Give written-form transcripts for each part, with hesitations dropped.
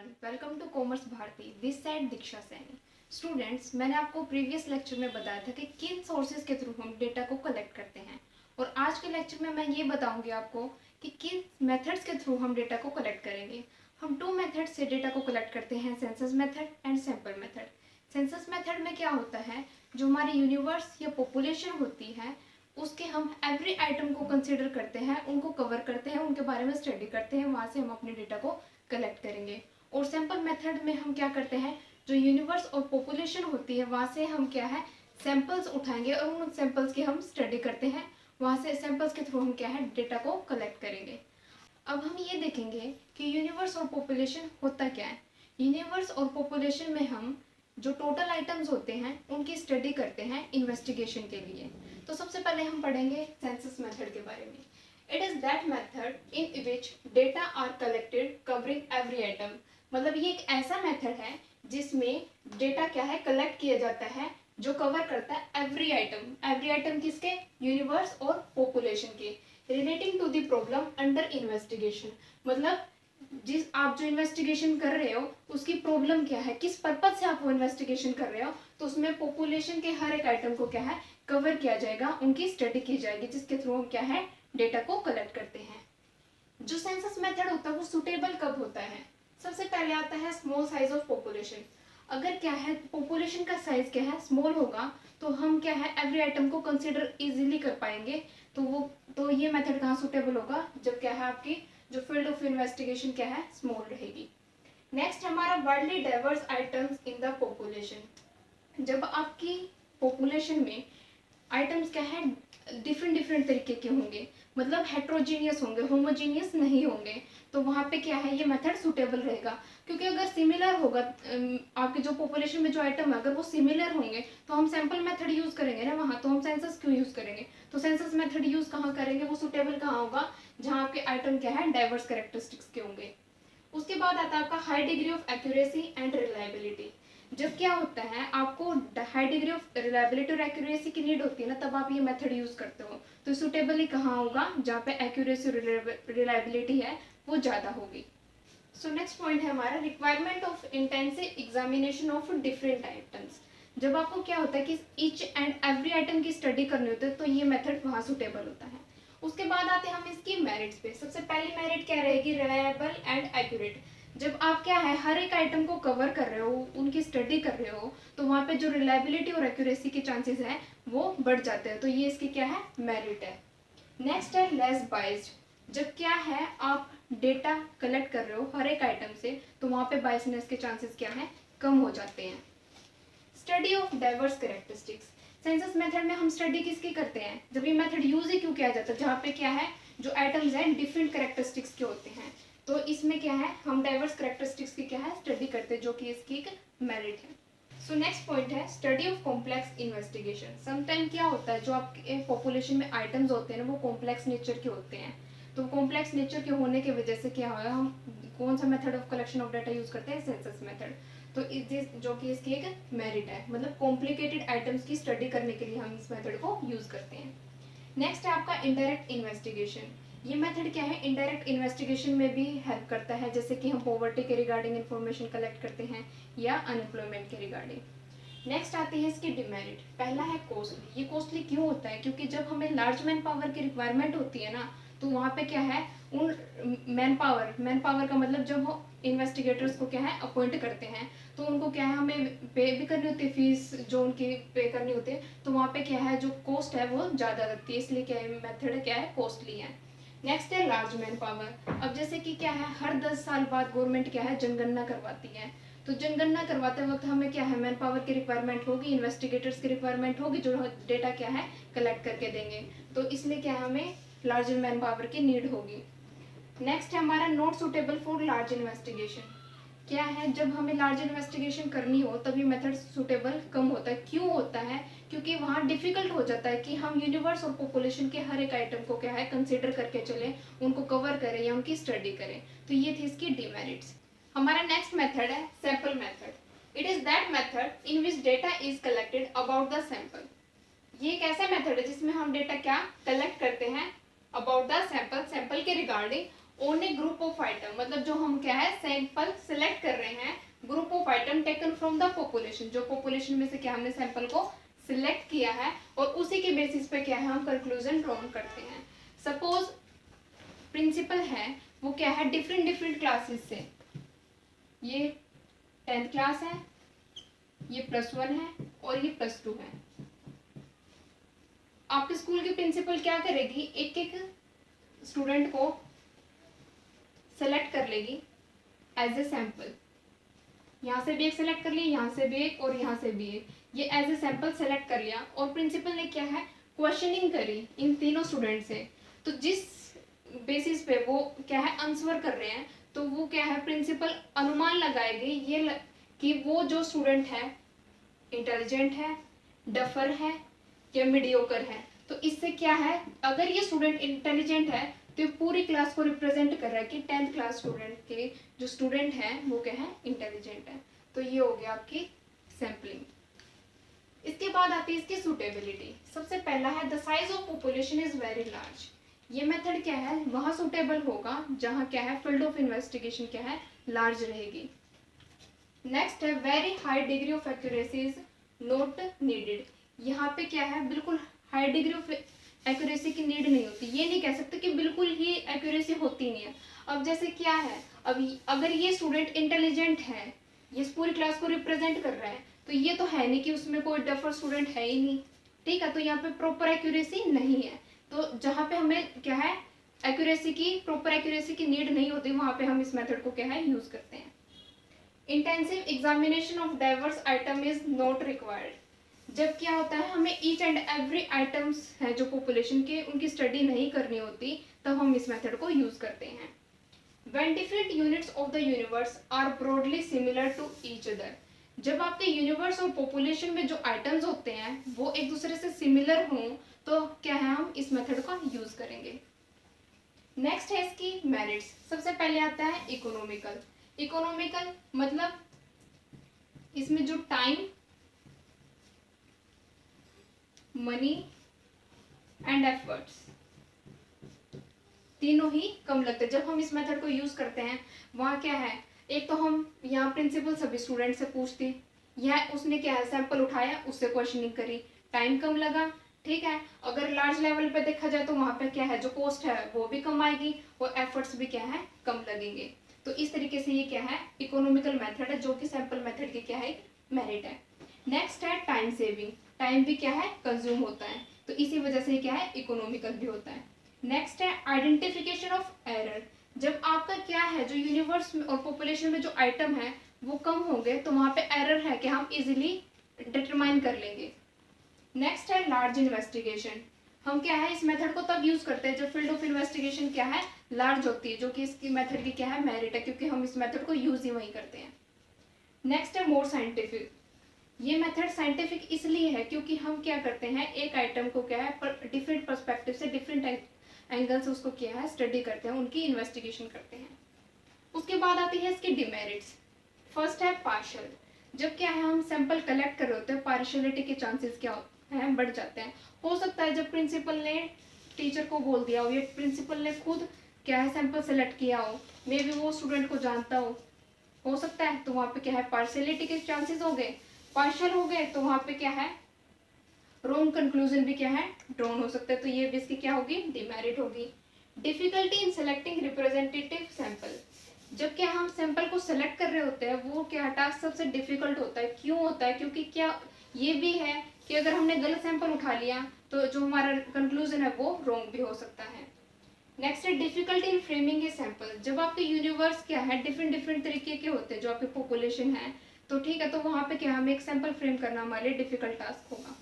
Welcome to commerce Bharati. This side Diksha Saini. Students, मैंने आपको previous lecture में बताया था कि किन सोर्सेज के थ्रू हम डेटा को कलेक्ट करते हैं, और आज के लेक्चर में मैं ये बताऊंगी आपको कि किन मेथड्स के थ्रू हम डेटा को कलेक्ट करेंगे। हम 2 मेथड से डेटा को कलेक्ट करते हैं, census method and sample method. Census method में क्या होता है, जो हमारी यूनिवर्स या पॉपुलेशन होती है उसके हम एवरी आइटम को कंसिडर करते हैं, उनको कवर करते हैं, उनके बारे में स्टडी करते हैं, वहाँ से हम अपने डेटा को कलेक्ट करेंगे। और सैंपल मेथड में हम क्या करते हैं, जो यूनिवर्स और पॉपुलेशन होती है वहाँ से हम क्या है सैंपल्स उठाएंगे और उन सैंपल्स की हम स्टडी करते हैं, वहाँ से सैंपल्स के थ्रू हम क्या है डेटा को कलेक्ट करेंगे। अब हम ये देखेंगे कि यूनिवर्स और पॉपुलेशन होता क्या है। यूनिवर्स और पॉपुलेशन में हम जो टोटल आइटम्स होते हैं उनकी स्टडी करते हैं इन्वेस्टिगेशन के लिए। तो सबसे पहले हम पढ़ेंगे सेंसस मेथड के बारे में। It is that method in which data are collected covering every item. मतलब ये एक ऐसा मेथड है जिसमें डेटा क्या है कलेक्ट किया जाता है जो कवर करता है एवरी आइटम। एवरी आइटम किसके, यूनिवर्स और पॉपुलेशन के, relating to the problem under investigation. मतलब जिस आप जो इन्वेस्टिगेशन कर रहे हो उसकी प्रॉब्लम क्या है, किस पर्पज से आप वो इन्वेस्टिगेशन कर रहे हो, तो उसमें पॉपुलेशन के हर एक आइटम को क्या है कवर किया जाएगा, उनकी स्टडी की जाएगी, जिसके थ्रू हम क्या है डेटा को कलेक्ट करते हैं। जो सेंसस मेथड होता है वो सुटेबल कब होता है, सबसे पहले आता है स्मॉल साइज ऑफ पॉपुलेशन। अगर क्या है पॉपुलेशन का साइज क्या है स्मॉल होगा तो हम क्या है एवरी आइटम को कंसिडर इजीली कर पाएंगे। तो ये मेथड कहाँ सुटेबल होगा, जब क्या है आपकी जो फील्ड ऑफ इन्वेस्टिगेशन क्या है स्मॉल रहेगी। नेक्स्ट हमारा widely diverse items in the population. जब आपकी पॉपुलेशन में आइटम्स क्या है डिफरेंट डिफरेंट तरीके के होंगे, मतलब हेट्रोजीनियस होंगे, होमोजीनियस नहीं होंगे, तो वहाँ पे क्या है ये मेथड सुटेबल रहेगा। क्योंकि अगर सिमिलर होगा आपके जो पॉपुलेशन में जो आइटम है अगर वो सिमिलर होंगे तो हम सैंपल मेथड यूज करेंगे ना, वहाँ तो हम सेंसस क्यों यूज करेंगे। तो सेंसस मेथड यूज कहाँ करेंगे, वो सुटेबल कहाँ होगा, जहाँ आपके आइटम क्या है डाइवर्स कैरेक्टरिस्टिक्स के होंगे। उसके बाद आता है आपका high degree of accuracy and reliability. जब क्या होता है आपको हाई डिग्री ऑफ रिलायबिलिटी और एक्यूरेसी की नीड होती है ना, तब आप ये मेथड यूज करते हो। तो सुटेबली कहाँ होगा, जहाँ पे एक्यूरेसी और रिलायबिलिटी है वो ज़्यादा होगी। सो नेक्स्ट पॉइंट है हमारा requirement of intensive examination of different items. जब आपको क्या होता है कि ईच एंड एवरी आइटम की स्टडी करनी होती है तो ये मेथड वहाँ सुटेबल होता है। उसके बाद आते हैं हम इसकी मेरिट्स पे। सबसे पहली मेरिट क्या रहेगी, रिलायबल एंड एक्यूरेट। जब आप क्या है हर एक आइटम को कवर कर रहे हो, उनकी स्टडी कर रहे हो, तो वहाँ पे जो रिलायबिलिटी और एक्यूरेसी के चांसेस हैं वो बढ़ जाते हैं, तो ये इसकी क्या है मेरिट है। नेक्स्ट है लेस बाइस्ड। जब क्या है आप डेटा कलेक्ट कर रहे हो हर एक आइटम से तो वहाँ पे बाइसनेस के चांसेस क्या है कम हो जाते हैं। Study of diverse characteristics. Census method में हम स्टडी किसकी करते हैं, जब ये मेथड यूज ही क्यों किया जाता है, जहाँ पे क्या है जो आइटम्स हैं डिफरेंट कैरेक्टरिस्टिक्स के होते हैं, तो इसमें क्या है हम डाइवर्स कैरेक्टरिस्टिक्स की क्या है स्टडी करते हैं, जो कि इसकी एक मेरिट है। सो नेक्स्ट पॉइंट है study of complex investigation. Sometime क्या होता है जो आपके पॉपुलेशन में आइटम्स होते हैं ना वो कॉम्प्लेक्स नेचर के होते हैं, तो कॉम्प्लेक्स नेचर के होने की वजह से क्या होगा हम कौन सा method of collection of data use करते हैं, सेंसस मेथड। तो जो कि इसकी एक मेरिट है, मतलब कॉम्प्लिकेटेड आइटम्स की स्टडी करने के लिए हम इस मेथड को यूज करते हैं। नेक्स्ट है आपका इनडायरेक्ट इन्वेस्टिगेशन। ये मेथड क्या है इनडायरेक्ट इन्वेस्टिगेशन में भी हेल्प करता है, जैसे कि हम पॉवर्टी के रिगार्डिंग इन्फॉर्मेशन कलेक्ट करते हैं या अनएम्प्लॉयमेंट के रिगार्डिंग। नेक्स्ट आती है इसकी डिमेरिट। पहला है कॉस्टली। ये कॉस्टली क्यों होता है, क्योंकि जब हमें लार्ज मैन पावर की रिक्वायरमेंट होती है ना, तो वहाँ पे क्या है उन मैन पावर का मतलब जब वो इन्वेस्टिगेटर्स को क्या है अपॉइंट करते हैं तो उनको क्या है हमें पे भी करनी होती है, फीस जो उनकी पे करनी होती है, तो वहाँ पे क्या है जो कॉस्ट है वो ज़्यादा लगती है, इसलिए क्या है मेथड क्या है कॉस्टली है। नेक्स्ट है लार्ज मैन पावर। अब जैसे कि क्या है हर 10 साल बाद गवर्नमेंट क्या है जनगणना करवाती है, तो जनगणना करवाते वक्त हमें क्या है मैन पावर की रिक्वायरमेंट होगी, इन्वेस्टिगेटर्स की रिक्वायरमेंट होगी जो डेटा क्या है कलेक्ट करके देंगे, तो इसलिए क्या हमें लार्ज मैन पावर की नीड होगी। नेक्स्ट है हमारा not suitable for large investigation. क्या है जब हमें लार्ज इन्वेस्टिगेशन करनी हो तभी मेथड सुटेबल कम होता है। क्यों होता है, क्योंकि वहाँ डिफिकल्ट हो जाता है कि हम यूनिवर्स और पॉपुलेशन के हर एक आइटम को क्या है कंसिडर करके चलें, उनको कवर करें या उनकी स्टडी करें, तो ये थी इसकी डिमेरिट्स। हमारा नेक्स्ट मेथड है sample method. It is that method in which data is collected about the sample. ये एक ऐसा मेथड है जिसमें हम डेटा क्या कलेक्ट करते हैं अबाउट द सैंपल, सैंपल के regarding, on A group of item, मतलब जो हम क्या है सैंपल सिलेक्ट कर रहे हैं, group of item taken from the population, जो पॉपुलेशन में से क्या हमने सैंपल को सिलेक्ट किया है और उसी के बेसिस पे क्या है हम कंक्लूजन ड्रॉ करते हैं। सपोज प्रिंसिपल है वो क्या है डिफरेंट डिफरेंट क्लासेस से, ये 10th क्लास है, ये +1 है और ये +2 है। आपके स्कूल की प्रिंसिपल क्या करेगी, एक एक स्टूडेंट को सेलेक्ट कर लेगी एज ए सैंपल, यहाँ से भी एक सेलेक्ट कर लिया, यहाँ से भी एक और यहाँ से भी एक, ये एज ए सैंपल सेलेक्ट कर लिया और प्रिंसिपल ने क्या है क्वेश्चनिंग करी इन तीनों स्टूडेंट से। तो जिस बेसिस पे वो क्या है आंसर कर रहे हैं, तो वो क्या है प्रिंसिपल अनुमान लगाएगी ये कि वो जो स्टूडेंट है इंटेलिजेंट है, डफर है या मीडियोकर है। तो इससे क्या है, अगर ये स्टूडेंट इंटेलिजेंट है तो ये पूरी क्लास को रिप्रेजेंट कर रहा है कि 10th क्लास स्टूडेंट के जो स्टूडेंट है वो क्या है इंटेलिजेंट है। तो ये हो गया आपकी सैम्पलिंग। इसके बाद आती है इसकी सूटेबिलिटी। सबसे पहला है the size of population is very large. ये मेथड क्या है वहाँ सूटेबल होगा जहाँ क्या है फील्ड ऑफ इन्वेस्टिगेशन क्या है लार्ज रहेगी। नेक्स्ट है very high degree of accuracy is not needed. यहाँ पे क्या है बिल्कुल हाई डिग्री ऑफ एक्यूरेसी की नीड नहीं होती, ये नहीं कह सकते कि बिल्कुल ही एक्यूरेसी होती नहीं है। अब जैसे क्या है, अब अगर ये स्टूडेंट इंटेलिजेंट है, ये पूरी क्लास को रिप्रेजेंट कर रहा है, तो ये तो है नहीं कि उसमें कोई डफर स्टूडेंट है ही नहीं, ठीक है। तो यहाँ पे प्रॉपर एक्यूरेसी नहीं है, तो जहाँ पे हमें क्या है एक्यूरेसी की प्रॉपर एक्यूरेसी की नीड नहीं होती वहाँ पे हम इस मेथड को क्या है यूज करते हैं। Intensive examination of diverse item is not required. जब क्या होता है हमें ईच एंड एवरी आइटम्स है जो पॉपुलेशन के उनकी स्टडी नहीं करनी होती, तब हम इस मेथड को यूज करते हैं। When different units of the universe are broadly similar to each other, जब आपके यूनिवर्स और पॉपुलेशन में जो आइटम्स होते हैं वो एक दूसरे से सिमिलर हों तो क्या है हम इस मेथड का यूज करेंगे। नेक्स्ट है इसकी मेरिट्स। सबसे पहले आता है इकोनॉमिकल। इकोनॉमिकल मतलब इसमें जो टाइम, मनी एंड एफर्ट्स तीनों ही कम लगते हैं। जब हम इस मेथड को यूज करते हैं वहाँ क्या है, एक तो हम यहाँ प्रिंसिपल सभी स्टूडेंट से पूछती, यह उसने क्या है सैंपल उठाया उससे क्वेश्चनिंग करी, टाइम कम लगा, ठीक है। अगर लार्ज लेवल पे देखा जाए तो वहाँ पे क्या है जो कॉस्ट है वो भी कम आएगी और एफर्ट्स भी क्या है कम लगेंगे। तो इस तरीके से ये क्या है इकोनॉमिकल मेथड है जो कि सैंपल मेथड की क्या है मेरिट है। नेक्स्ट है टाइम सेविंग। टाइम भी क्या है कंज्यूम होता है, तो इसी वजह से क्या है इकोनॉमिकल भी होता है। नेक्स्ट है आइडेंटिफिकेशन ऑफ एरर। जब आपका क्या है जो यूनिवर्स और पॉपुलेशन में जो आइटम है वो कम होंगे तो वहाँ पे एरर है कि हम इजीली डिटरमाइन कर लेंगे। नेक्स्ट है लार्ज इन्वेस्टिगेशन। हम क्या है इस मेथड को तब यूज करते हैं जब फील्ड ऑफ इन्वेस्टिगेशन क्या है लार्ज होती है, जो कि इसकी मेथड की क्या है मेरिट है, क्योंकि हम इस मेथड को यूज ही वही करते हैं। नेक्स्ट है मोर साइंटिफिक। ये मेथड साइंटिफिक इसलिए है क्योंकि हम क्या करते हैं एक आइटम को क्या है डिफरेंट पर्सपेक्टिव से डिफरेंट एंगल से उसको क्या है स्टडी करते हैं, उनकी इन्वेस्टिगेशन करते हैं। उसके बाद आती है इसकी डिमेरिट्स। फर्स्ट है पार्शियल। जब क्या है हम सैंपल कलेक्ट कर रहे होते हैं पार्शियलिटी के चांसेस क्या हैं बढ़ जाते हैं। हो सकता है जब प्रिंसिपल ने टीचर को बोल दिया हो या प्रिंसिपल ने खुद क्या है सैंपल सेलेक्ट किया हो, मे बी वो स्टूडेंट को जानता हो सकता है, तो वहाँ पे क्या है पार्शियलिटी के चांसेस हो गए, पार्शियल हो गए तो वहाँ पे क्या है रॉन्ग कंक्लूजन भी क्या है ड्रॉन हो सकता है, तो ये भी इसकी क्या होगी डिमेरिट होगी। Difficulty in selecting representative sample. जब क्या हम सैंपल को सेलेक्ट कर रहे होते हैं वो क्या टास्क सबसे डिफिकल्ट होता है। क्यों होता है, क्योंकि क्या ये भी है कि अगर हमने गलत सैंपल उठा लिया तो जो हमारा कंक्लूजन है वो रॉन्ग भी हो सकता है। नेक्स्ट है difficulty in framing a sample. जब आपके यूनिवर्स क्या है डिफरेंट डिफरेंट तरीके के होते हैं जो आपके पॉपुलेशन है, तो ठीक है, तो वहाँ पे क्या हमें एक सैंपल फ्रेम करना हमारे लिए डिफिकल्ट टास्क होगा।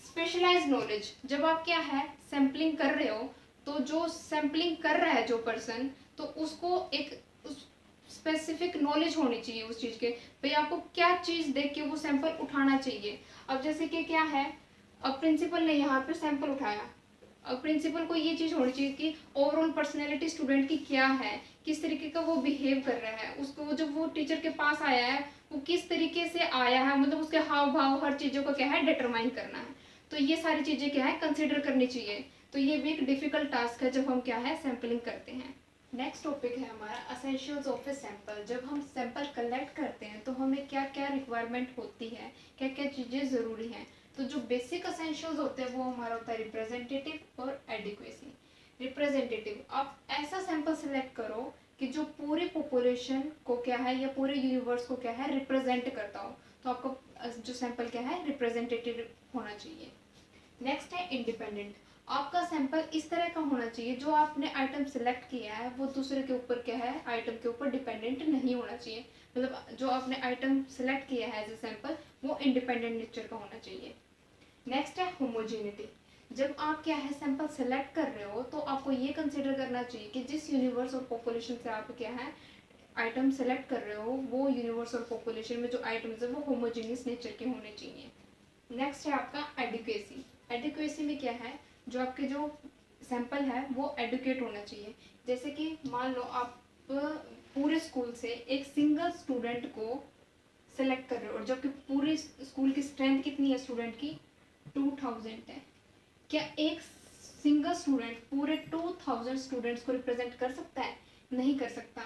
Specialised knowledge. जब आप क्या है सैम्पलिंग कर रहे हो तो जो सैम्पलिंग कर रहा है जो पर्सन, तो उसको एक स्पेसिफिक नॉलेज होनी चाहिए उस चीज़ के, भाई आपको क्या चीज़ देख के वो सैंपल उठाना चाहिए। अब जैसे कि क्या है, अब प्रिंसिपल ने यहाँ पे सैंपल उठाया, अब प्रिंसिपल को ये चीज़ होनी चाहिए कि ओवरऑल पर्सनैलिटी स्टूडेंट की क्या है, किस तरीके का वो बिहेव कर रहा है, उसको जब वो टीचर के पास आया है वो किस तरीके से आया है, मतलब उसके हाव भाव हर चीज़ों को क्या है डिटरमाइन करना है। तो ये सारी चीज़ें क्या है कंसिडर करनी चाहिए। तो ये भी एक डिफिकल्ट टास्क है जब हम क्या है सैम्पलिंग करते हैं। नेक्स्ट टॉपिक है हमारा असेंशियल्स ऑफ ए सैंपल। जब हम सैंपल कलेक्ट करते हैं तो हमें क्या क्या रिक्वायरमेंट होती है, क्या क्या चीज़ें ज़रूरी हैं। तो जो बेसिक असेंशियल्स होते हैं वो हमारा होता है रिप्रेजेंटेटिव और एडिक्वेसी। रिप्रेजेंटेटिव, आप ऐसा सैंपल सेलेक्ट करो कि जो पूरी पॉपुलेशन को क्या है या पूरे यूनिवर्स को क्या है रिप्रेजेंट करता हो। तो आपका जो सैंपल क्या है रिप्रेजेंटेटिव होना चाहिए। नेक्स्ट है इंडिपेंडेंट। आपका सैंपल इस तरह का होना चाहिए जो आपने आइटम सेलेक्ट किया है वो दूसरे के ऊपर क्या है आइटम के ऊपर डिपेंडेंट नहीं होना चाहिए। मतलब जो आपने आइटम सेलेक्ट किया है एज ए सैंपल वो इंडिपेंडेंट नेचर का होना चाहिए। नेक्स्ट है होमोजेनिटी। जब आप क्या है सैंपल सेलेक्ट कर रहे हो तो आपको ये कंसिडर करना चाहिए कि जिस यूनिवर्स और पॉपुलेशन से आप क्या है आइटम सेलेक्ट कर रहे हो वो यूनिवर्स और पॉपुलेशन में जो आइटम्स है वो होमोजेनियस नेचर के होने चाहिए। नेक्स्ट है आपका एडुकेसी। एडुकेसी में क्या है जो आपके जो सैंपल है वो एडुकेट होना चाहिए। जैसे कि मान लो आप पूरे स्कूल से एक सिंगल स्टूडेंट को सेलेक्ट कर रहे हो और जबकि पूरे स्कूल की स्ट्रेंथ कितनी है स्टूडेंट की 2000 है। क्या एक सिंगल स्टूडेंट पूरे 2000 स्टूडेंट्स को रिप्रेजेंट कर सकता है? नहीं कर सकता,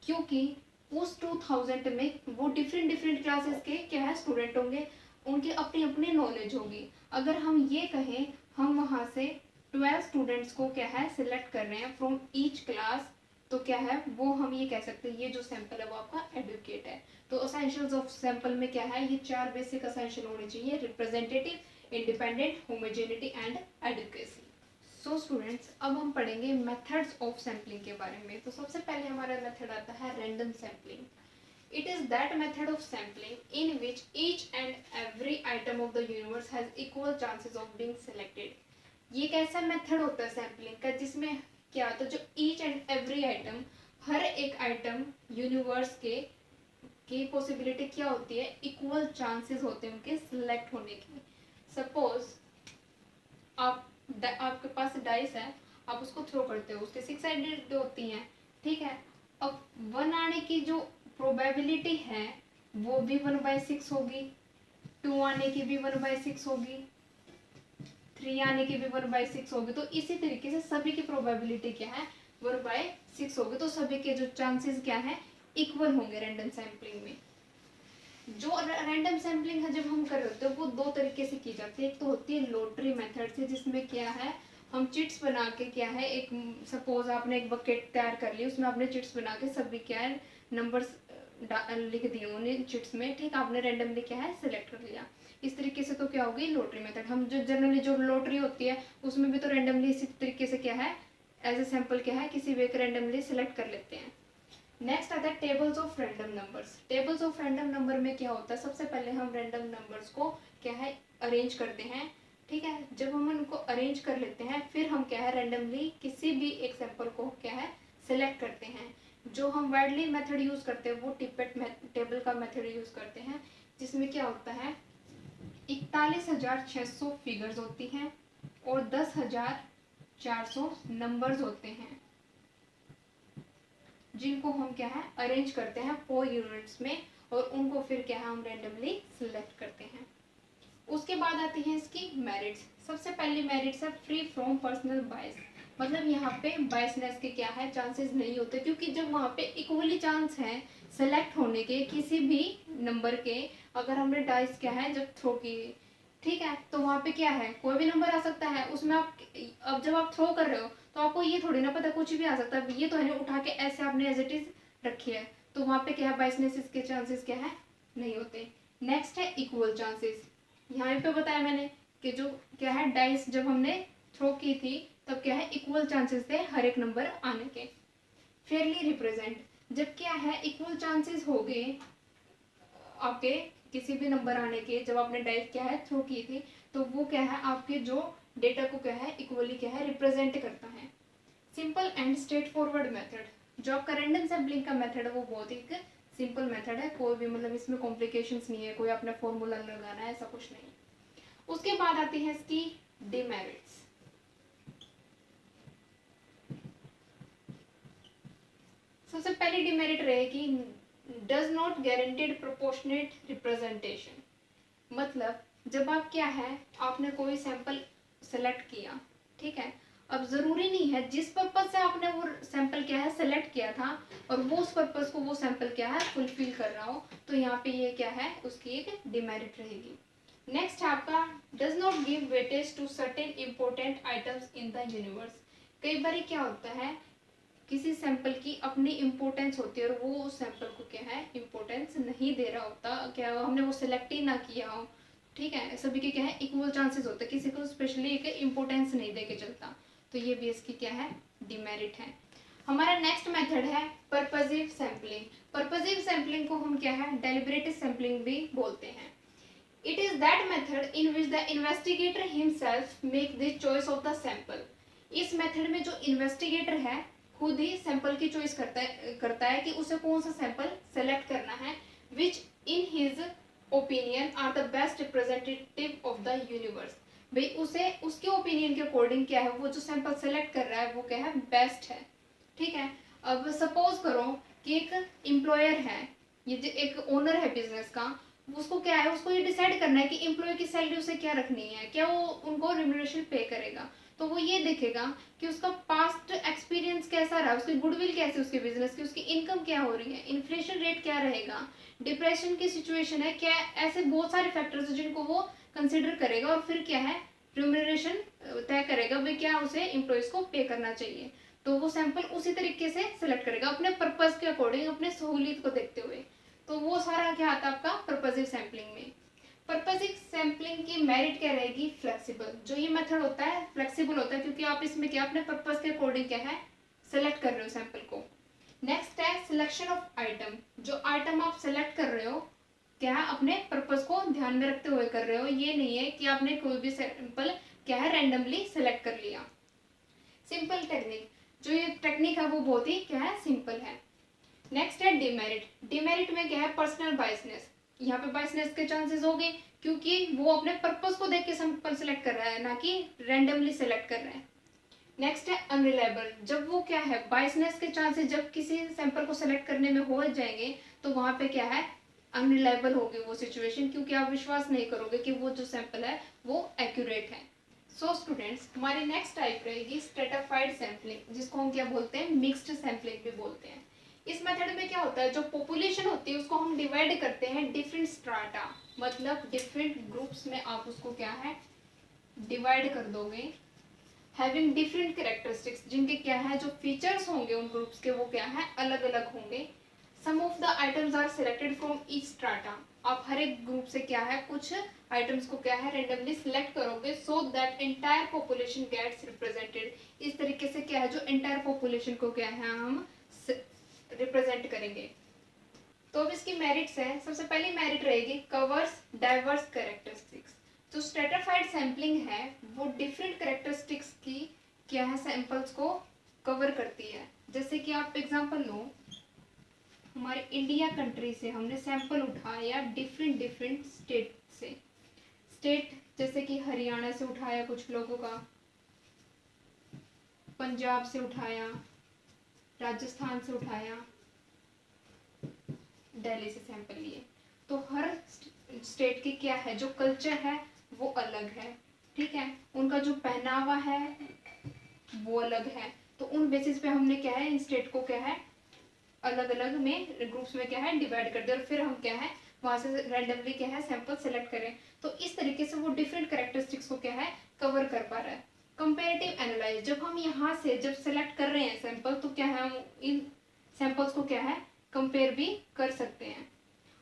क्योंकि उस 2000 में वो डिफरेंट डिफरेंट क्लासेस के क्या है स्टूडेंट होंगे, उनकी अपनी अपनी नॉलेज होगी। अगर हम ये कहें हम वहाँ से 12 स्टूडेंट्स को क्या है सिलेक्ट कर रहे हैं फ्रॉम ईच क्लास, तो क्या है वो हम ये कह सकते हैं ये जो सैंपल है वो आपका एडुकेट है। तो असेंशियल्स ऑफ सैंपल में क्या है ये 4 बेसिक असेंशियल होने चाहिए: representative, independent, homogeneity and adequacy. So students, अब हम पढ़ेंगे मेथड्स ऑफ सैम्पलिंग के बारे में। तो सबसे पहले हमारा मेथड आता है random sampling. It is that method of sampling in which each and every item of the universe has equal chances of being selected. ये कैसा मेथड होता है सैम्पलिंग का जिसमें क्या होता है जो ईच एंड एवरी आइटम, हर एक आइटम यूनिवर्स के की पॉसिबिलिटी क्या होती है, इक्वल चांसेस होते हैं उनके सिलेक्ट होने की। सपोज आपके पास डाइस है, आप उसको थ्रो करते हो, उसके 6 साइडेड होती हैं, ठीक है। अब 1 आने की जो प्रोबेबिलिटी है वो भी 1/6 होगी, 2 आने की भी 1/6 होगी, 3 आने की भी 1/6 होगी। तो इसी तरीके से सभी की प्रोबेबिलिटी क्या है 1/6 होगी। तो सभी के जो चांसेस क्या है इक्वल होंगे रैंडम सैम्पलिंग में। जो रैंडम सैम्पलिंग है जब हम कर रहे होते हैं वो 2 तरीके से की जाती है। एक तो होती है लॉटरी मेथड से, जिसमें क्या है हम चिट्स बना के क्या है एक सपोज आपने एक बकेट तैयार कर ली, उसमें आपने चिट्स बना के सभी क्या है नंबर्स लिख दिए उन्हें चिट्स में, ठीक, आपने रैंडमली क्या है सिलेक्ट कर लिया। इस तरीके से तो क्या होगी लॉटरी मेथड। हम जो जनरली जो लॉटरी होती है उसमें भी तो रैंडमली इसी तरीके से क्या है एज ए सैंपल क्या है किसी भी एक रैंडमली सिलेक्ट कर लेते हैं। नेक्स्ट आता है tables of random numbers. Tables of random number में क्या होता है, सबसे पहले हम रैंडम नंबर्स को क्या है अरेंज करते हैं, ठीक है। जब हम उनको अरेंज कर लेते हैं फिर हम क्या है रैंडमली किसी भी एक सैंपल को क्या है सिलेक्ट करते हैं। जो हम वाइडली मेथड यूज करते हैं वो टिपेट टेबल का मेथड यूज करते हैं, जिसमें क्या होता है 41,600 फिगर्स होती हैं और 10,400 नंबर्स होते हैं, जिनको हम क्या है अरेंज करते हैं 4 यूनिट्स में और उनको फिर क्या है हम रैंडमली सिलेक्ट करते हैं। उसके बाद आती हैं इसकी मेरिट्स। सबसे पहली मेरिट्स है फ्री फ्रॉम पर्सनल बायस। मतलब यहाँ पे बायसनेस के क्या है चांसेस नहीं होते, क्योंकि जब वहाँ पे इक्वली चांस है सेलेक्ट होने के किसी भी नंबर के, अगर हमने डाइस क्या है जब थ्रो की, ठीक है, तो वहाँ पे क्या है कोई भी नंबर आ सकता है उसमें। आप अब जब आप थ्रो कर रहे हो तो आपको ये थोड़ी ना पता कुछ भी आ सकता है, ये तो है उठा के ऐसे आपने एज इट इज रखी है, तो वहाँ पे क्या है बायसनेस के चांसेस क्या है नहीं होते। नेक्स्ट है इक्वल चांसेस। यहाँ पे बताया मैंने कि जो क्या है डाइस जब हमने थ्रो की थी तब क्या है इक्वल चांसेस थे हर एक नंबर आने के। फेयरली रिप्रेजेंट, जब क्या है इक्वल चांसेस हो गए आपके किसी भी नंबर आने के, जब आपने डाइस क्या है थ्रो की थी तो वो क्या है आपके जो डेटा को क्या है इक्वली क्या है रिप्रेजेंट करता है। Simple and straight forward method. जो आपका रैंडम सैम्पलिंग का मेथड है वो बहुत ही सिंपल मेथड है, कोई भी मतलब इसमें कॉम्प्लिकेशंस नहीं है, कोई अपना फॉर्मूला लगाना है ऐसा कुछ नहीं। उसके बाद आती है इसकी डिमेरिट्स। सबसे पहली डिमेरिट रहेगी does not guaranteed proportionate representation. मतलब जब आप क्या है आपने कोई सैंपल सेलेक्ट किया, ठीक है, अब जरूरी नहीं है जिस पर्पज से आपने वो सैंपल क्या है सेलेक्ट किया था और वो उस पर्पज को वो सैंपल क्या है फुलफिल कर रहा हो, तो यहाँ पे ये क्या है उसकी एक डिमेरिट रहेगी। नेक्स्ट है आपका does not give weightage to certain important items in the universe. कई बार क्या होता है किसी सैंपल की अपनी इम्पोर्टेंस होती है और वो उस सैंपल को क्या है इम्पोर्टेंस नहीं दे रहा होता, क्या हमने वो सिलेक्ट ही ना किया हो, ठीक है, सभी के क्या है इक्वल चांसेस होते हैं, किसी को स्पेशली एक इम्पोर्टेंस नहीं दे के चलता, तो ये भी इसकी क्या है डिमेरिट है। हमारा नेक्स्ट मेथड है पर्पजिव सैम्पलिंग। पर्पजिव सैम्पलिंग को हम क्या है डेलिब्रेटिव सैम्पलिंग भी बोलते हैं। It is that method in which the investigator himself make the choice of the sample. इस मेथड में जो इन्वेस्टिगेटर है खुद ही सैंपल की चॉइस करता है कि उसे कौन सा सैंपल सेलेक्ट करना है, which in his opinion are the best representative of the universe. भाई उसे उसके ओपिनियन के अकॉर्डिंग क्या है वो जो सैंपल सेलेक्ट कर रहा है वो क्या है बेस्ट है, ठीक है। अब सपोज करो कि एक एम्प्लॉयर है, ये जो एक ओनर है बिजनेस का, उसको क्या है उसको ये डिसाइड करना है कि एम्प्लॉय की सैलरी उसे क्या रखनी है, क्या वो उनको रिम्यूनरेशन पे करेगा, तो वो ये देखेगा कि उसका पास्ट एक्सपीरियंस कैसा रहा, उसकी गुडविल कैसी, उसके बिजनेस की, उसकी इनकम क्या हो रही है, इन्फ्लेशन रेट क्या रहेगा, डिप्रेशन की सिचुएशन है क्या, ऐसे बहुत सारे फैक्टर्स हैं जिनको वो कंसिडर करेगा और फिर क्या है रिम्यूनरेशन तय करेगा भाई क्या उसे एम्प्लॉयज को पे करना चाहिए। तो वो सैंपल उसी तरीके से सिलेक्ट करेगा अपने पर्पज के अकॉर्डिंग, अपने सहूलियत को देखते हुए। तो वो सारा क्या आता है आपका पर्पजिव सैंपलिंग में। पर्पजिव सैंपलिंग की मेरिट क्या रहेगी फ्लेक्सिबल। जो ये मेथड होता है फ्लेक्सिबल होता है क्योंकि आप इसमें क्या अपने पर्पज के अकॉर्डिंग क्या है सेलेक्ट कर रहे हो सैंपल को। नेक्स्ट है सिलेक्शन ऑफ आइटम। जो आइटम आप सेलेक्ट कर रहे हो क्या है अपने पर्पज को ध्यान में रखते हुए कर रहे हो, ये नहीं है कि आपने कोई भी सैंपल क्या है रैंडमली सेलेक्ट कर लिया। सिंपल टेक्निक, जो ये टेक्निक है वो बहुत ही क्या है सिंपल है। नेक्स्ट है डिमेरिट। डिमेरिट में क्या है पर्सनल बायसनेस। यहाँ पे बायसनेस के चांसेस हो गए क्योंकि वो अपने पर्पस को देख के सैंपल सेलेक्ट कर रहा है ना कि रैंडमली सेलेक्ट कर रहा है। नेक्स्ट है अनरिलायबल। जब वो क्या है बायसनेस के चांसेस जब किसी सैंपल को सेलेक्ट करने में हो जाएंगे तो वहां पे क्या है अनरिलायबल होगी वो सिचुएशन, क्योंकि आप विश्वास नहीं करोगे कि वो जो सैंपल है वो एक्यूरेट है। सो स्टूडेंट्स हमारी नेक्स्ट टाइप रहेगी स्ट्रेटिफाइड सैंपलिंग, जिसको हम क्या बोलते हैं मिक्स्ड सैंपलिंग भी बोलते हैं। इस मेथड में क्या होता है जो पॉपुलेशन होती है उसको हम डिवाइड करते हैं डिफरेंट स्ट्राटा, मतलब डिफरेंट ग्रुप्स में आप उसको क्या है डिवाइड कर दोगे, हैविंग डिफरेंट कैरेक्टरिस्टिक्स, जिनके क्या है जो फीचर्स होंगे उन ग्रुप्स के वो क्या है अलग अलग होंगे। Some of the items are selected from each strata. आप हर एक ग्रुप से क्या है कुछ आइटम्स को क्या है रेंडमली सिलेक्ट करोगे so that entire population gets represented. इस तरीके से क्या है जो एंटायर पॉपुलेशन को क्या है हम रिप्रेजेंट करेंगे। तो अब इसकी मेरिट्स है, सबसे पहली मेरिट रहेगी कवर्स डाइवर्स कैरेक्टरिस्टिक्स। जो स्ट्रेटिफाइड सैंपलिंग है वो डिफरेंट कैरेक्टरिस्टिक्स की क्या है सैंपल्स को कवर करती है। जैसे कि आप एग्जांपल लो, हमारे इंडिया कंट्री से हमने सैंपल उठाया डिफरेंट डिफरेंट स्टेट से, स्टेट जैसे कि हरियाणा से उठाया कुछ लोगों का, पंजाब से उठाया, राजस्थान से उठाया, दिल्ली से सैंपल लिए। तो हर स्टेट की क्या है जो कल्चर है वो अलग है, ठीक है, उनका जो पहनावा है वो अलग है। तो उन बेसिस पे हमने क्या है इन स्टेट को क्या है अलग अलग में ग्रुप्स में क्या है डिवाइड कर दिया और फिर हम क्या है वहां से रैंडमली क्या है सैंपल सेलेक्ट करें। तो इस तरीके से वो डिफरेंट कैरेक्टरिस्टिक्स को क्या है कवर कर पा रहा है। कंपेरेटिव एनालाइज, जब हम यहाँ से जब सेलेक्ट कर रहे हैं सैंपल तो क्या है हम इन सैंपल्स को क्या है कंपेयर भी कर सकते हैं।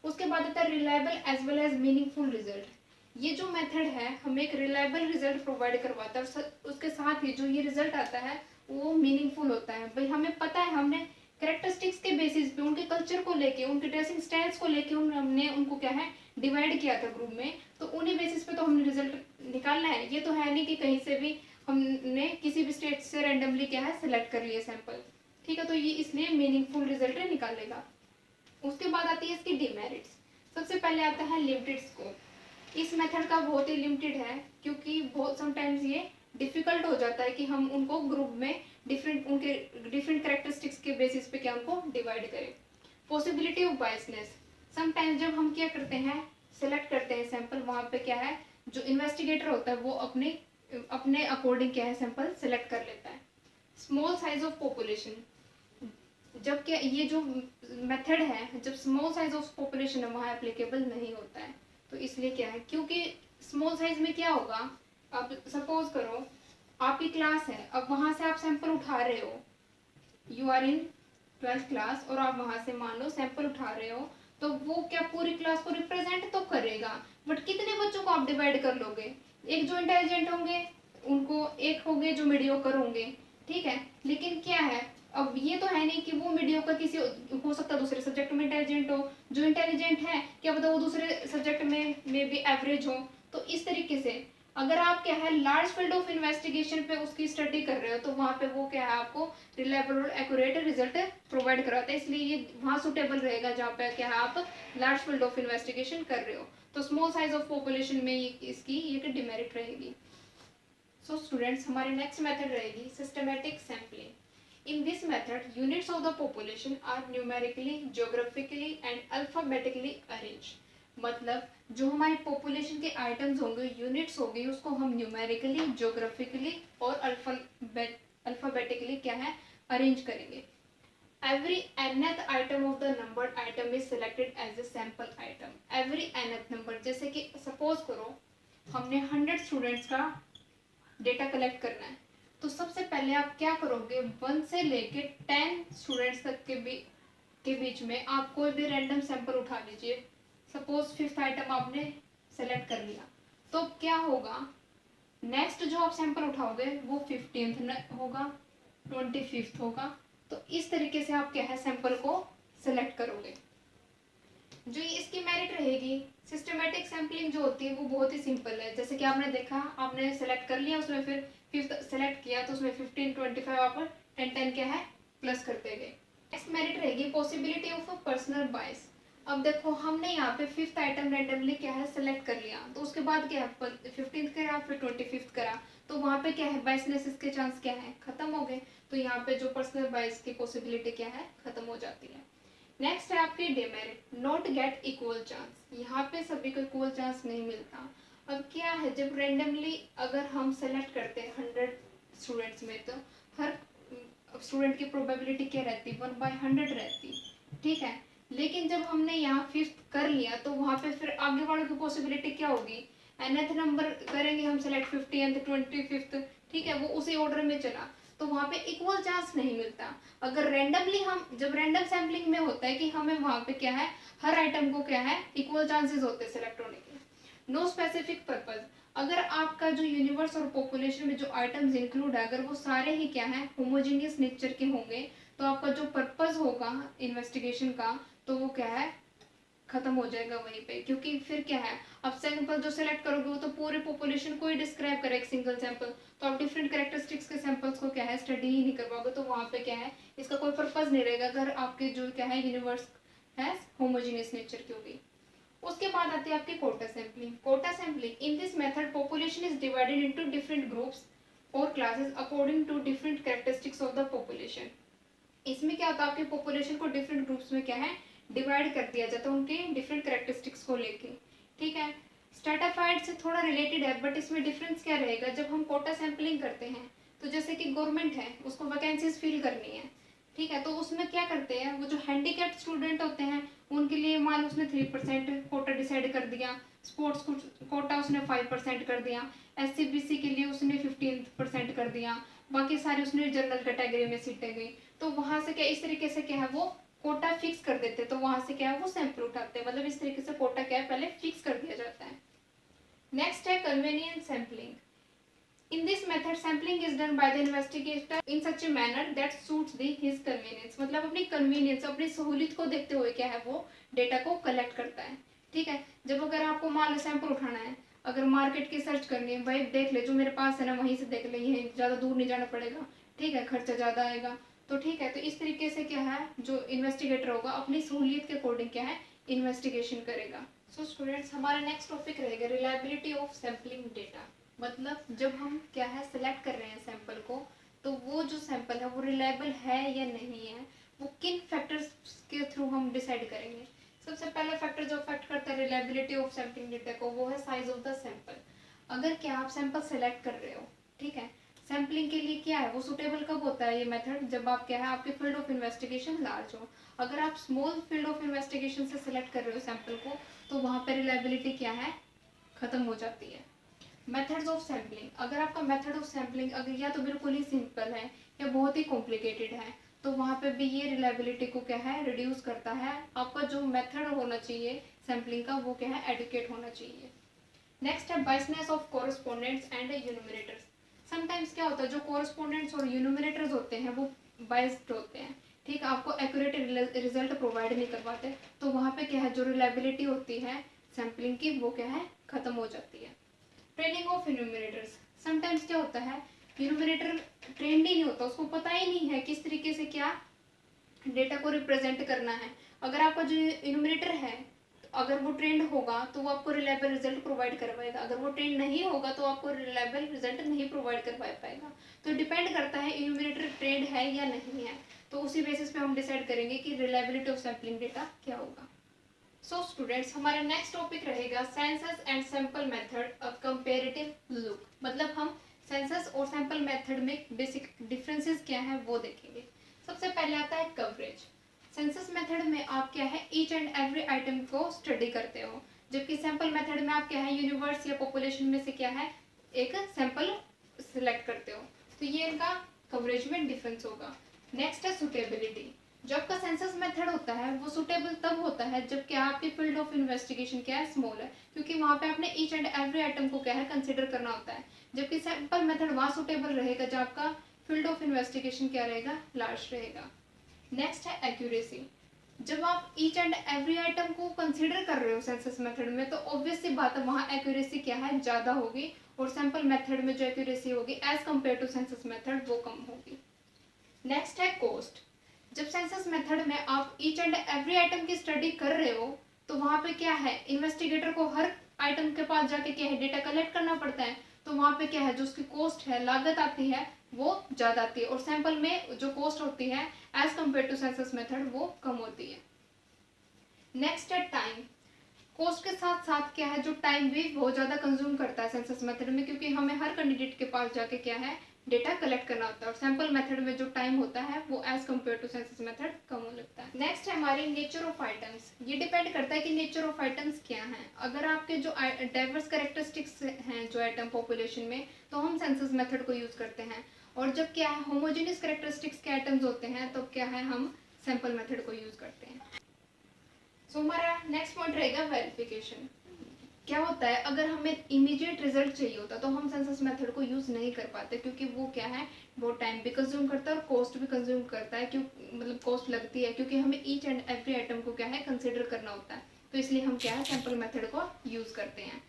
उसके बाद आता है reliable as well as meaningful result. ये जो मेथड है हमें एक रिलायबल रिजल्ट प्रोवाइड करवाता है और उसके साथ ही जो ये रिजल्ट आता है वो मीनिंगफुल होता है। भाई हमें पता है हमने कैरेक्टरिस्टिक्स के बेसिस पे उनके कल्चर को लेके उनके ड्रेसिंग स्टाइल्स को लेके हमने उनको क्या है डिवाइड किया था ग्रुप में, तो उन्हीं बेसिस पे तो हमने रिजल्ट निकालना है। ये तो है नहीं कि कहीं से भी हमने किसी भी स्टेट से रैंडमली क्या है सिलेक्ट कर लिए सैंपल, ठीक है, तो ये इसलिए मीनिंगफुल रिजल्ट निकालेगा। उसके बाद आती है इसकी डिमेरिट्स। सबसे पहले आता है लिमिटेड स्कोप। इस मेथड का बहुत ही लिमिटेड है क्योंकि बहुत समटाइम्स ये डिफिकल्ट हो जाता है कि हम उनको ग्रुप में उनके डिफरेंट कैरेक्टरिस्टिक्स के बेसिस पे क्या उनको डिवाइड करें। पॉसिबिलिटी ऑफ बायसनेस, समटाइम्स जब हम क्या करते हैं सेलेक्ट करते हैं सैंपल वहाँ पे क्या है जो इन्वेस्टिगेटर होता है वो अपने अपने अकॉर्डिंग क्या है सैंपल सेलेक्ट कर लेता है। स्मॉल साइज ऑफ पॉपुलेशन, जब क्या ये जो मेथड है जब स्मॉल साइज ऑफ पॉपुलेशन है वहाँ एप्लीकेबल नहीं होता है। तो इसलिए क्या है, क्योंकि स्मॉल साइज में क्या होगा, अब सपोज करो आपकी क्लास है, अब वहाँ से आप सैंपल उठा रहे हो, you are in 12th class और आप वहाँ से मान लो सैंपल उठा रहे हो, तो वो क्या पूरी क्लास को रिप्रेजेंट तो करेगा, बट कितने बच्चों को आप डिवाइड कर लोगे, एक जो इंटेलिजेंट होंगे उनको, एक होंगे जो मीडियोकर होंगे, ठीक है। लेकिन क्या है, अब ये तो है नहीं कि वो मीडियोकर किसी हो सकता है दूसरे सब्जेक्ट में इंटेलिजेंट हो, जो इंटेलिजेंट है क्या पता वो दूसरे सब्जेक्ट में मे बी एवरेज हो। तो इस तरीके से अगर आप क्या है लार्ज फील्ड ऑफ इन्वेस्टिगेशन पे उसकी स्टडी कर रहे हो तो वहाँ पे वो क्या है आपको रिलायबल और एक्यूरेट रिजल्ट प्रोवाइड कराता है, इसलिए ये वहाँ सुटेबल रहेगा जहाँ पे क्या है आप लार्ज फील्ड ऑफ इन्वेस्टिगेशन कर रहे हो। तो स्मॉल साइज ऑफ पॉपुलेशन में इसकी ये डिमेरिट रहेगी। सो स्टूडेंट्स हमारी नेक्स्ट मेथड रहेगी systematic sampling. In this method, units of the population are numerically, geographically and alphabetically arranged. मतलब जो हमारी पॉपुलेशन के आइटम्स होंगे, यूनिट्स होंगी, उसको हम न्यूमेरिकली, ज्योग्राफिकली और अल्फाबेटिकली क्या है अरेंज करेंगे। Every nth item of the numbered item is selected as a sample item. Every nth number, जैसे कि सपोज करो हमने 100 स्टूडेंट्स का डेटा कलेक्ट करना है, तो सबसे पहले आप क्या करोगे, 1 से लेके 10 स्टूडेंट्स तक के बीच में आप कोई भी रैंडम सैंपल उठा लीजिए। सपोज 5th आइटम आपने सेलेक्ट कर लिया, तो क्या होगा, नेक्स्ट जो आप सैंपल उठाओगे वो 15th होगा, 25th होगा। तो इस तरीके से आप क्या है सैंपल को सेलेक्ट करोगे। जो इसकी मेरिट रहेगी, सिस्टमेटिक सैम्पलिंग जो होती है वो बहुत ही सिंपल है। जैसे कि आपने देखा, आपने सेलेक्ट कर लिया, उसमें फिर 5th सेलेक्ट किया तो उसमें 15, 25 आप 10, 10 क्या है प्लस करते गए। नेक्स्ट मेरिट रहेगी पॉसिबिलिटी ऑफ पर्सनल बायस। अब देखो हमने यहाँ पे 5th आइटम रैंडमली क्या है सेलेक्ट कर लिया, तो उसके बाद क्या है 15th करा, फिर 25th करा, तो वहाँ पे क्या है बायसनेस के चांस क्या है खत्म हो गए। तो यहाँ पे जो पर्सनल बायस की पॉसिबिलिटी क्या है खत्म हो जाती है। नेक्स्ट है आपकी demerit, not get equal chance. यहाँ पे सभी को इक्वल चांस नहीं मिलता। अब क्या है, जब रेंडमली अगर हम सेलेक्ट करते हैं 100 स्टूडेंट्स में, तो हर स्टूडेंट की प्रोबेबिलिटी क्या रहती, 1/100 रहती, ठीक है। लेकिन जब हमने यहाँ 5th कर लिया तो वहाँ पे फिर आगे वालों की पॉसिबिलिटी क्या होगी, nth नंबर करेंगे हम सेलेक्ट 50th 25th, ठीक है, वो उसी ऑर्डर में चला, तो वहाँ पे इक्वल चांस नहीं मिलता। अगर रैंडमली हम, जब रैंडम सैम्पलिंग में होता है कि हमें वहाँ पे क्या है हर आइटम को क्या है इक्वल चांसेस होते हैं सेलेक्ट होने के। नो स्पेसिफिक पर्पज, अगर आपका जो यूनिवर्स और पॉपुलेशन में जो आइटम्स इंक्लूड है अगर वो सारे ही क्या है होमोजीनियस नेचर के होंगे, तो आपका जो पर्पज होगा इन्वेस्टिगेशन का तो वो क्या है खत्म हो जाएगा वहीं पे। क्योंकि फिर क्या है, अब सैंपल जो सेलेक्ट करोगे वो तो पूरे पॉपुलेशन को ही डिस्क्राइब करे एक सिंगल सैंपल, तो आप डिफरेंट कैरेक्टरिस्टिक्स के सैंपल्स को क्या है स्टडी ही नहीं कर पाओगे, तो वहाँ पे क्या है इसका कोई पर्पज नहीं रहेगा अगर आपके जो क्या है यूनिवर्स है होमोजीनियस नेचर की होगी। उसके बाद आती है आपकी quota sampling. Quota sampling, in this method population is divided into different groups और classes according to different characteristics of the population. इसमें क्या होता है आपकी पॉपुलेशन को डिफरेंट ग्रुप्स में क्या है डिवाइड कर दिया जाता है उनके डिफरेंट कैरेक्टरिस्टिक्स को लेके, ठीक है। स्ट्रेटाफाइड से थोड़ा रिलेटेड है, बट इसमें डिफरेंस क्या रहेगा, जब हम कोटा सैंपलिंग करते हैं तो जैसे कि गवर्नमेंट है उसको वैकेंसीज फिल करनी है, ठीक है, तो उसमें क्या करते हैं वो जो हैंडीकैप्ड स्टूडेंट होते हैं उनके लिए मान उसने 3% कोटा डिसाइड कर दिया, स्पोर्ट्स कोटा उसने 5% कर दिया, SC BC के लिए उसने 15% कर दिया, बाकी सारी उसने जनरल कैटेगरी में सीटें गई। तो वहां से क्या इस तरीके से क्या है वो कोटा फिक्स कर देते, तो वहां से क्या है वो सैंपल उठाते हैं, मतलब इस तरीके से कोटा क्या है पहले फिक्स कर दिया जाता है। नेक्स्ट है convenience sampling. In this method, sampling is done by the investigator in such a manner that suits his convenience. मतलब अपनी convenience, अपनी सहूलियत को देखते हुए क्या है वो डेटा को कलेक्ट करता है, ठीक है। जब अगर आपको मान लो सैंपल उठाना है, अगर मार्केट की सर्च करनी है, भाई देख ले जो मेरे पास है ना वहीं से देख ले, ये ज़्यादा दूर नहीं जाना पड़ेगा, ठीक है, खर्चा ज़्यादा आएगा, तो ठीक है। तो इस तरीके से क्या है जो इन्वेस्टिगेटर होगा अपनी सहूलियत के अकॉर्डिंग क्या है इन्वेस्टिगेशन करेगा। सो स्टूडेंट्स हमारा नेक्स्ट टॉपिक रहेगा रिलायबिलिटी ऑफ सैम्पलिंग डेटा। मतलब जब हम क्या है सिलेक्ट कर रहे हैं सैंपल को, तो वो जो सैंपल है वो रिलायबल है या नहीं है, वो किन फैक्टर्स के थ्रू हम डिसाइड करेंगे। सबसे पहला फैक्टर जो अफेक्ट करता है रिलायबिलिटी ऑफ सैम्पलिंग डेटा को वो है साइज ऑफ द सैंपल। अगर क्या आप सैंपल सेलेक्ट कर रहे हो, ठीक है, सैम्पलिंग के लिए क्या है वो सुटेबल कब होता है ये मेथड, जब आप क्या है आपके फील्ड ऑफ इन्वेस्टिगेशन लार्ज हो। अगर आप स्मॉल फील्ड ऑफ इन्वेस्टिगेशन से सिलेक्ट कर रहे हो सैंपल को, तो वहाँ पे रिलायबिलिटी क्या है, खत्म हो जाती है। मेथड्स ऑफ सैम्पलिंग, अगर आपका मेथड ऑफ सैम्पलिंग अगर या तो बिल्कुल ही सिंपल है या बहुत ही कॉम्प्लिकेटेड है, तो वहाँ पे भी ये रिलायबिलिटी को क्या है रिड्यूस करता है। आपका जो मेथड होना चाहिए सैम्पलिंग का वो क्या है एडुकेट होना चाहिए। नेक्स्ट है बायसनेस ऑफ कोरस्पोंडेंट्स एंड यूनिमिनेटर्स। समटाइम्स क्या होता है जो कोरस्पोंडेंट्स और यूनिमिनेटर्स होते हैं वो बायस्ड होते हैं, ठीक, आपको एक्यूरेट रिजल्ट प्रोवाइड नहीं करवाते, तो वहाँ पे क्या है जो रिलायबिलिटी होती है सैम्पलिंग की वो क्या है खत्म हो जाती है। ट्रेनिंग ऑफ यूनिमिनेटर्स, समटाइम्स क्या होता है यूनिमिनेटर ट्रेंड ही नहीं होता, उसको पता ही नहीं है किस तरीके से क्या डेटा को रिप्रेजेंट करना है। अगर आपका जो यूनिमिनेटर है अगर वो ट्रेंड होगा तो वो आपको रिलायबल रिजल्ट प्रोवाइड करवाएगा, अगर वो ट्रेंड नहीं होगा तो आपको रिलायबल रिजल्ट नहीं प्रोवाइड करवा पाएगा। तो डिपेंड करता है यूनिमिनेटर ट्रेंड है या नहीं है, तो उसी बेसिस पे हम डिसाइड करेंगे कि रिलायबिलिटी ऑफ सैम्पलिंग डेटा क्या होगा। सो स्टूडेंट्स हमारा नेक्स्ट टॉपिक रहेगा census and sample method a comparative look, मतलब हम सेंसस और सैंपल मेथड में बेसिक डिफरेंसेस क्या है वो देखेंगे। सबसे पहले आता है कवरेज। सेंसस मेथड में आप क्या है ईच एंड एवरी आइटम को स्टडी करते हो, जबकि सैंपल मेथड में आप क्या है यूनिवर्स या पॉपुलेशन में से क्या है एक सैंपल सिलेक्ट करते हो, तो ये इनका कवरेज में डिफरेंस होगा। नेक्स्ट है सुटेबिलिटी। जो आपका सेंसस मेथड होता है वो सुटेबल तब होता है जब क्या आपकी फील्ड ऑफ इन्वेस्टिगेशन क्या है स्मॉल है, क्योंकि वहाँ पे आपने ईच एंड एवरी आइटम को क्या है कंसिडर करना होता है, जबकि सैंपल मेथड वहाँ सुटेबल रहेगा जब आपका फील्ड ऑफ इन्वेस्टिगेशन क्या रहेगा लार्ज रहेगा। नेक्स्ट है एक्यूरेसी। जब आप ईच एंड एवरी आइटम को कंसीडर कर रहे हो सेंसस मेथड में तो ऑब्वियस सी बात है वहाँ एक्यूरेसी क्या है ज़्यादा होगी, और सैंपल मेथड में जो एक्यूरेसी होगी as compare to census method वो कम होगी। नेक्स्ट है कॉस्ट। जब सेंसस मेथड में आप ईच एंड एवरी आइटम की स्टडी कर रहे हो तो वहाँ पे क्या है इन्वेस्टिगेटर को हर आइटम के पास जाके क्या है डेटा कलेक्ट करना पड़ता है, तो वहाँ पे क्या है जो उसकी कॉस्ट है लागत आती है वो ज़्यादा आती है, और सैंपल में जो कॉस्ट होती है as compare to census method वो कम होती है। नेक्स्ट है टाइम। कॉस्ट के साथ साथ क्या है जो टाइम भी बहुत ज़्यादा कंज्यूम करता है सेंसस मेथड में, क्योंकि हमें हर कैंडिडेट के पास जाके क्या है डेटा कलेक्ट करना होता है, और सैंपल मेथड में जो टाइम होता है वो as compare to census method कम लगता है। नेक्स्ट है हमारी नेचर ऑफ आइटम्स। ये डिपेंड करता है कि नेचर ऑफ आइटम्स क्या हैं। अगर आपके जो डाइवर्स कैरेक्टरिस्टिक्स हैं जो आइटम पॉपुलेशन में, तो हम सेंसस मेथड को यूज़ करते हैं, और जब क्या है होमोजेनियस कैरेक्टरिस्टिक्स के आइटम्स होते हैं तो क्या है हम सैंपल मेथड को यूज़ करते हैं। सो हमारा नेक्स्ट पॉइंट रहेगा वेरिफिकेशन। क्या होता है अगर हमें इमीडिएट रिजल्ट चाहिए होता तो हम सेंसस मेथड को यूज़ नहीं कर पाते, क्योंकि वो क्या है वो टाइम भी कंज्यूम करता है और कॉस्ट भी कंज्यूम करता है, क्यों मतलब कॉस्ट लगती है क्योंकि हमें ईच एंड एवरी आइटम को क्या है कंसिडर करना होता है, तो इसलिए हम क्या है सैंपल मेथड को यूज़ करते हैं।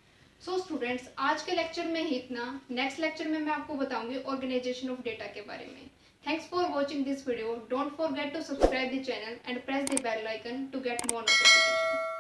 सो स्टूडेंट्स आज के लेक्चर में ही इतना। नेक्स्ट लेक्चर में मैं आपको बताऊंगी ऑर्गेनाइजेशन ऑफ डेटा के बारे में। Thanks for watching this video. Don't forget to subscribe the channel and press the bell icon to get more notifications.